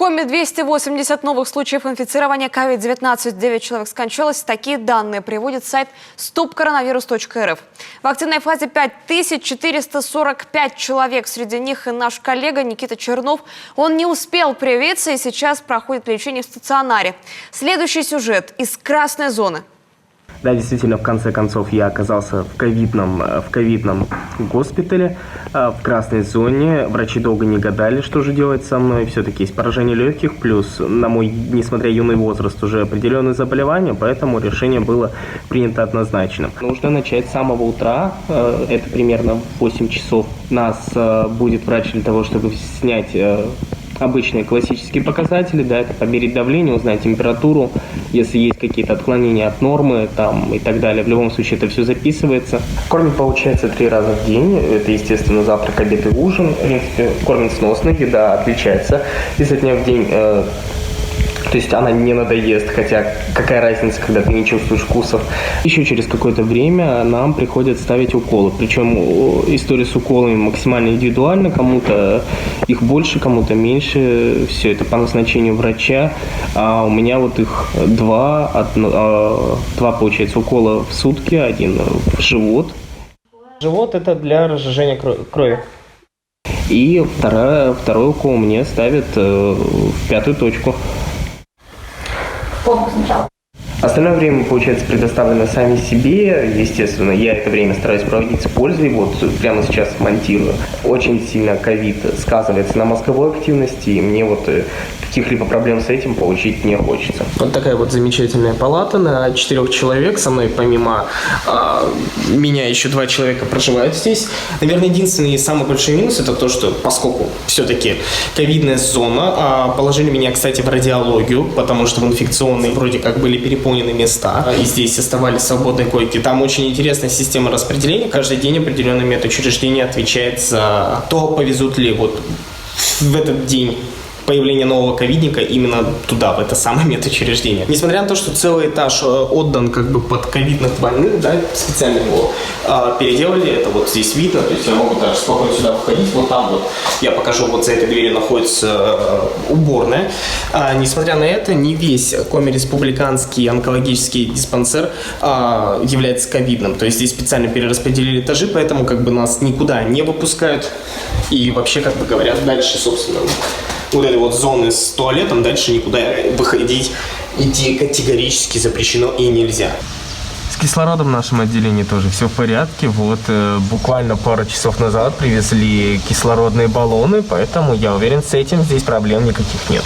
коме 280 новых случаев инфицирования COVID-19. 9 человек скончалось. Такие данные приводит сайт stopcoronavirus.rf. В активной фазе 5445 человек. Среди них и наш коллега Никита Чернов. Он не успел привиться и сейчас проходит лечение в стационаре. Следующий сюжет из красной зоны. Да, действительно, в конце концов я оказался в ковидном госпитале, в красной зоне. Врачи долго не гадали, что же делать со мной. Все-таки есть поражение легких, плюс на мой, несмотря юный возраст, уже определенные заболевания, поэтому решение было принято однозначно. Нужно начать с самого утра, это примерно в 8 часов. Нас будет врач для того, чтобы снять обычные классические показатели, да, это померить давление, узнать температуру, если есть какие-то отклонения от нормы там, и так далее. В любом случае это все записывается. Кормят, получается, 3 раза в день. Это, естественно, завтрак, обед и ужин. В принципе, кормят сносно, еда отличается изо дня в день. То есть она не надоест, хотя какая разница, когда ты не чувствуешь вкусов. Еще через какое-то время нам приходят ставить уколы. Причем история с уколами максимально индивидуальна. Кому-то их больше, кому-то меньше. Все это по назначению врача. А у меня вот их два, получается, укола в сутки, один в живот. Живот – это для разжижения крови. И второй укол мне ставят в 5-ю точку. Остальное время, получается, предоставлено сами себе. Естественно, я это время стараюсь проводить с пользой. Вот прямо сейчас монтирую. Очень сильно ковид сказывается на мозговой активности. И мне вот каких-либо проблем с этим получить не хочется. Вот такая вот замечательная палата на 4 человек. Со мной помимо меня еще 2 человека проживают здесь. Наверное, единственный и самый большой минус это то, что поскольку все-таки ковидная зона, положили меня, кстати, в радиологию, потому что в инфекционной вроде как были переполнены места, и здесь оставались свободные койки. Там очень интересная система распределения. Каждый день определенное медучреждение отвечает за то, повезут ли вот в этот день появление нового ковидника именно туда, в это самое медучреждение. Несмотря на то, что целый этаж отдан как бы под ковидных больных, да, специально его переделали, это вот здесь видно, то есть я могу даже спокойно сюда входить, вот там вот, я покажу, вот за этой дверью находится уборная. Несмотря на это, не весь Коми-республиканский онкологический диспансер является ковидным, то есть здесь специально перераспределили этажи, поэтому как бы нас никуда не выпускают и вообще, как бы говорят, дальше, собственно, вот этой вот зоны с туалетом дальше никуда выходить, идти категорически запрещено и нельзя. С кислородом в нашем отделении тоже все в порядке. Вот буквально пару часов назад привезли кислородные баллоны, поэтому я уверен, с этим здесь проблем никаких нет.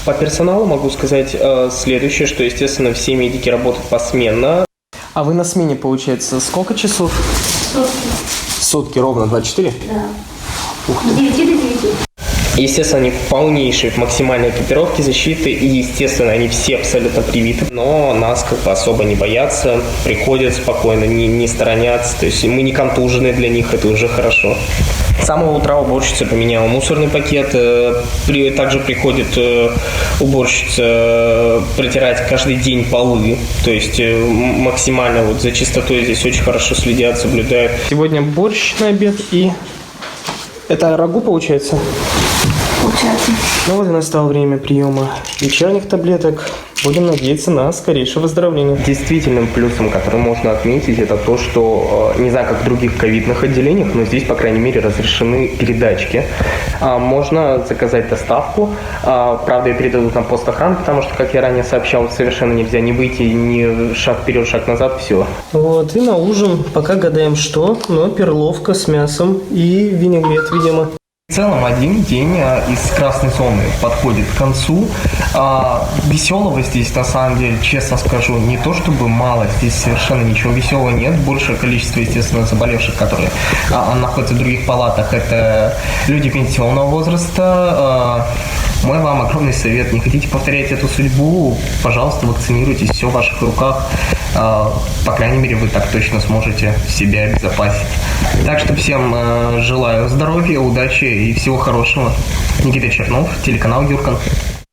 По персоналу могу сказать следующее, что, естественно, все медики работают посменно. А вы на смене, получается, сколько часов? Сутки ровно 24? Да. Ух ты. С 9 до 9. Естественно, они в полнейшей, в максимальной экипировке защиты, и, естественно, они все абсолютно привиты, но нас как бы особо не боятся, приходят спокойно, не сторонятся, то есть мы не контужены для них, это уже хорошо. С самого утра уборщица поменяла мусорный пакет, также приходит уборщица протирать каждый день полы, то есть максимально вот за чистотой здесь очень хорошо следят, соблюдают. Сегодня борщ на обед и... Это рагу, получается? Получается. Ну вот и настало время приема вечерних таблеток. Будем надеяться на скорейшее выздоровление. Действительным плюсом, который можно отметить, это то, что, не знаю, как в других ковидных отделениях, но здесь, по крайней мере, разрешены передачки. Можно заказать доставку. Правда, ее передадут на пост охраны, потому что, как я ранее сообщал, совершенно нельзя ни выйти, ни шаг вперед, шаг назад, все. Вот, и на ужин пока гадаем что, но перловка с мясом и винегрет, видимо. В целом один день из красной зоны подходит к концу. Веселого здесь, на самом деле, честно скажу, не то чтобы мало, здесь совершенно ничего веселого нет. Большее количество, естественно, заболевших, которые находятся в других палатах, это люди пенсионного возраста. Мой вам огромный совет: не хотите повторять эту судьбу, пожалуйста, вакцинируйтесь, все в ваших руках. По крайней мере, вы так точно сможете себя обезопасить. Так что всем желаю здоровья, удачи и всего хорошего. Никита Чернов, телеканал Юркан.